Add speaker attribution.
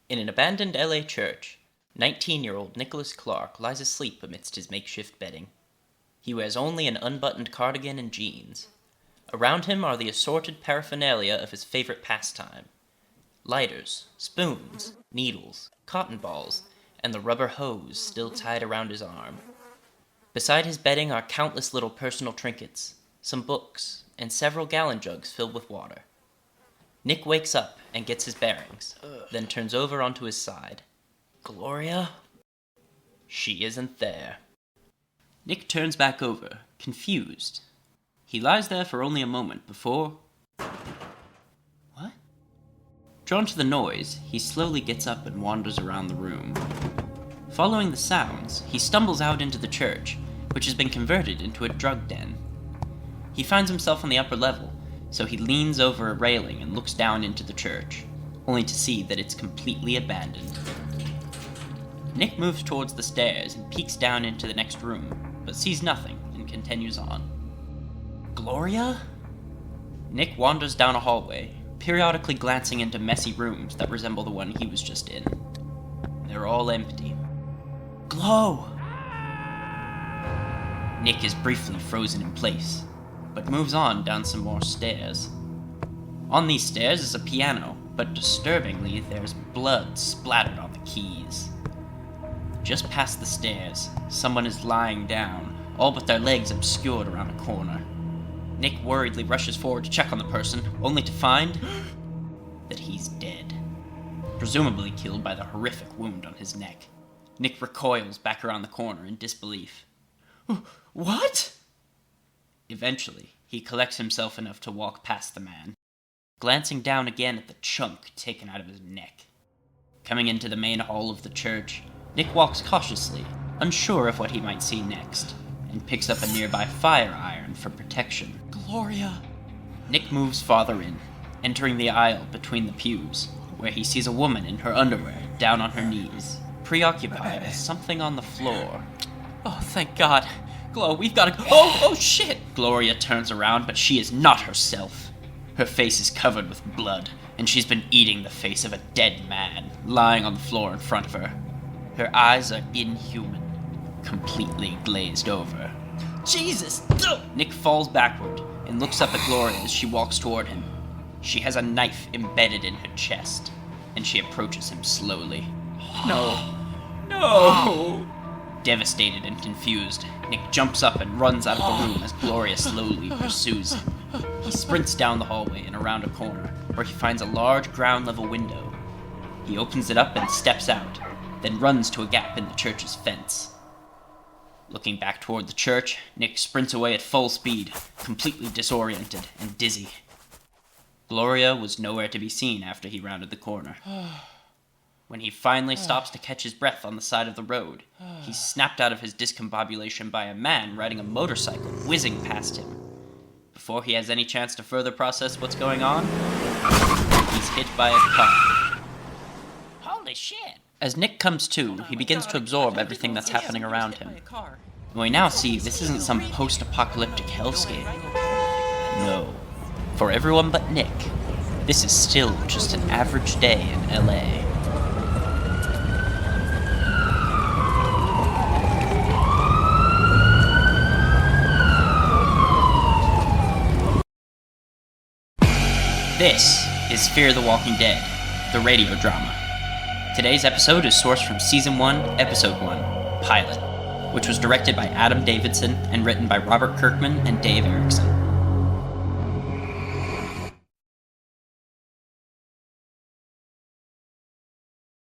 Speaker 1: In an abandoned LA church, 19-year-old Nicholas Clark lies asleep amidst his makeshift bedding. He wears only an unbuttoned cardigan and jeans. Around him are the assorted paraphernalia of his favorite pastime: lighters, spoons, needles, cotton balls, and the rubber hose still tied around his arm. Beside his bedding are countless little personal trinkets, some books, and several gallon jugs filled with water. Nick wakes up and gets his bearings, then turns over onto his side. Gloria? She isn't there. Nick turns back over, confused. He lies there for only a moment before... What? Drawn to the noise, he slowly gets up and wanders around the room. Following the sounds, he stumbles out into the church, which has been converted into a drug den. He finds himself on the upper level, so he leans over a railing and looks down into the church, only to see that it's completely abandoned. Nick moves towards the stairs and peeks down into the next room, but sees nothing and continues on. Gloria? Nick wanders down a hallway, periodically glancing into messy rooms that resemble the one he was just in. They're all empty. Glow! Nick is briefly frozen in place, but moves on down some more stairs. On these stairs is a piano, but disturbingly, there's blood splattered on the keys. Just past the stairs, someone is lying down, all but their legs obscured around a corner. Nick worriedly rushes forward to check on the person, only to find that he's dead. Presumably killed by the horrific wound on his neck. Nick recoils back around the corner in disbelief. What? Eventually, he collects himself enough to walk past the man, glancing down again at the chunk taken out of his neck. Coming into the main hall of the church, Nick walks cautiously, unsure of what he might see next, and picks up a nearby fire iron for protection. Gloria! Nick moves farther in, entering the aisle between the pews, where he sees a woman in her underwear down on her knees, preoccupied with something on the floor. Oh, thank God. Glow, we've got to go. Oh, shit! Gloria turns around, but she is not herself. Her face is covered with blood, and she's been eating the face of a dead man, lying on the floor in front of her. Her eyes are inhuman, completely glazed over. Jesus! Nick falls backward and looks up at Gloria as she walks toward him. She has a knife embedded in her chest, and she approaches him slowly. No! Devastated and confused, Nick jumps up and runs out of the room as Gloria slowly pursues him. He sprints down the hallway and around a corner, where he finds a large ground-level window. He opens it up and steps out, then runs to a gap in the church's fence. Looking back toward the church, Nick sprints away at full speed, completely disoriented and dizzy. Gloria was nowhere to be seen after he rounded the corner. When he finally stops to catch his breath on the side of the road, he's snapped out of his discombobulation by a man riding a motorcycle whizzing past him. Before he has any chance to further process what's going on, he's hit by a car. Holy shit! As Nick comes to, he begins to absorb everything that's happening around him. We now see this isn't some post-apocalyptic hellscape. No. For everyone but Nick, this is still just an average day in LA. This is Fear the Walking Dead, the radio drama. Today's episode is sourced from Season 1, Episode 1, Pilot, which was directed by Adam Davidson and written by Robert Kirkman and Dave Erickson.